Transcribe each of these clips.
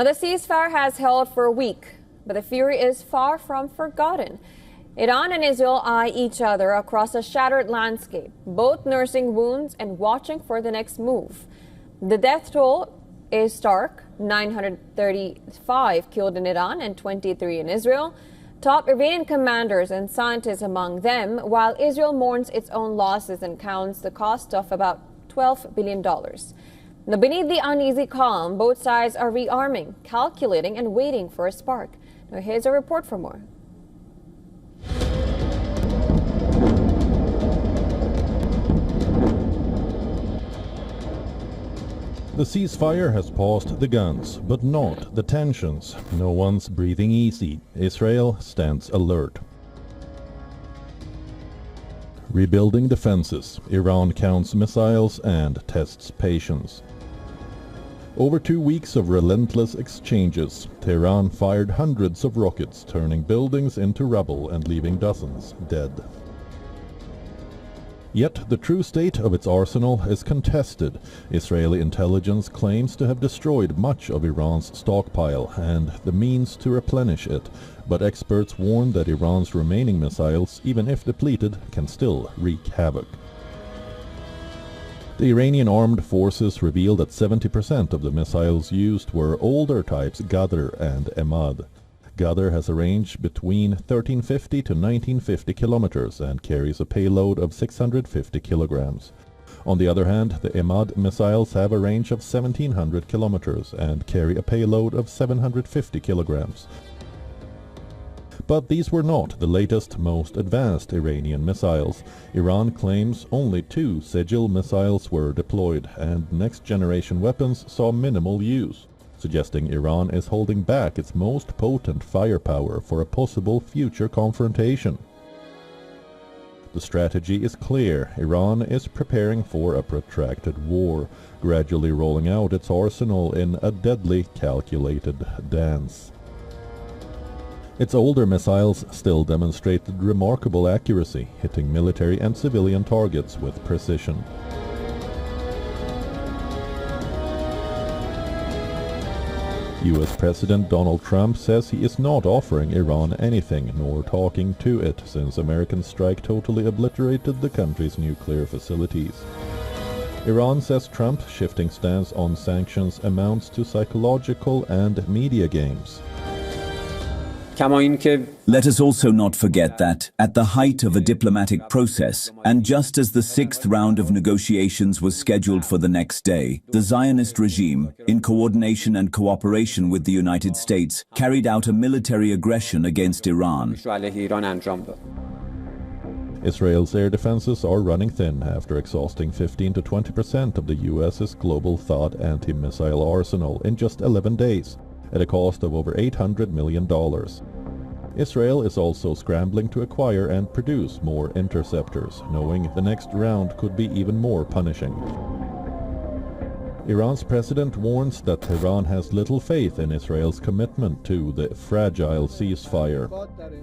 Now, the ceasefire has held for a week, but the fury is far from forgotten. Iran and Israel eye each other across a shattered landscape, both nursing wounds and watching for the next move. The death toll is stark: 935 killed in Iran and 23 in Israel. Top Iranian commanders and scientists among them, while Israel mourns its own losses and counts the cost of about $12 billion. Now, beneath the uneasy calm, both sides are rearming, calculating, and waiting for a spark. Now, here's a report for more. The ceasefire has paused the guns, but not the tensions. No one's breathing easy. Israel stands alert. Rebuilding defenses. Iran counts missiles and tests patience. Over 2 weeks of relentless exchanges, Tehran fired hundreds of rockets, turning buildings into rubble and leaving dozens dead. Yet the true state of its arsenal is contested. Israeli intelligence claims to have destroyed much of Iran's stockpile and the means to replenish it, but experts warn that Iran's remaining missiles, even if depleted, can still wreak havoc. The Iranian armed forces revealed that 70% of the missiles used were older types Ghadr and Emad. Ghadr has a range between 1350 to 1950 kilometers and carries a payload of 650 kilograms. On the other hand, the Emad missiles have a range of 1700 kilometers and carry a payload of 750 kilograms. But these were not the latest, most advanced Iranian missiles. Iran claims only 2 Sejil missiles were deployed, and next-generation weapons saw minimal use, suggesting Iran is holding back its most potent firepower for a possible future confrontation. The strategy is clear. Iran is preparing for a protracted war, gradually rolling out its arsenal in a deadly, calculated dance. Its older missiles still demonstrated remarkable accuracy, hitting military and civilian targets with precision. US President Donald Trump says he is not offering Iran anything, nor talking to it, since American strike totally obliterated the country's nuclear facilities. Iran says Trump's shifting stance on sanctions amounts to psychological and media games. Let us also not forget that, at the height of a diplomatic process, and just as the 6th round of negotiations was scheduled for the next day, the Zionist regime, in coordination and cooperation with the United States, carried out a military aggression against Iran. Israel's air defenses are running thin after exhausting 15 to 20% of the US's global THAAD anti-missile arsenal in just 11 days, at a cost of over $800 million. Israel is also scrambling to acquire and produce more interceptors, knowing the next round could be even more punishing. Iran's president warns that Tehran has little faith in Israel's commitment to the fragile ceasefire.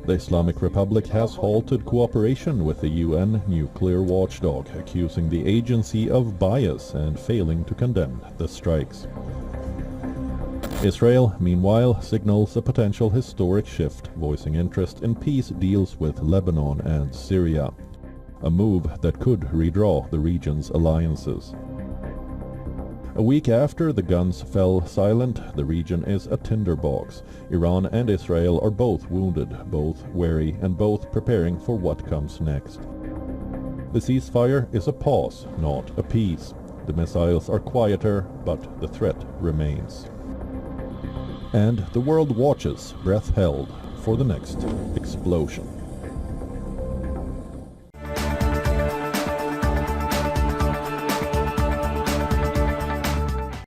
The Islamic Republic has halted cooperation with the UN nuclear watchdog, accusing the agency of bias and failing to condemn the strikes. Israel, meanwhile, signals a potential historic shift, voicing interest in peace deals with Lebanon and Syria, a move that could redraw the region's alliances. A week after the guns fell silent, the region is a tinderbox. Iran and Israel are both wounded, both wary, and both preparing for what comes next. The ceasefire is a pause, not a peace. The missiles are quieter, but the threat remains. And the world watches, breath held, for the next explosion.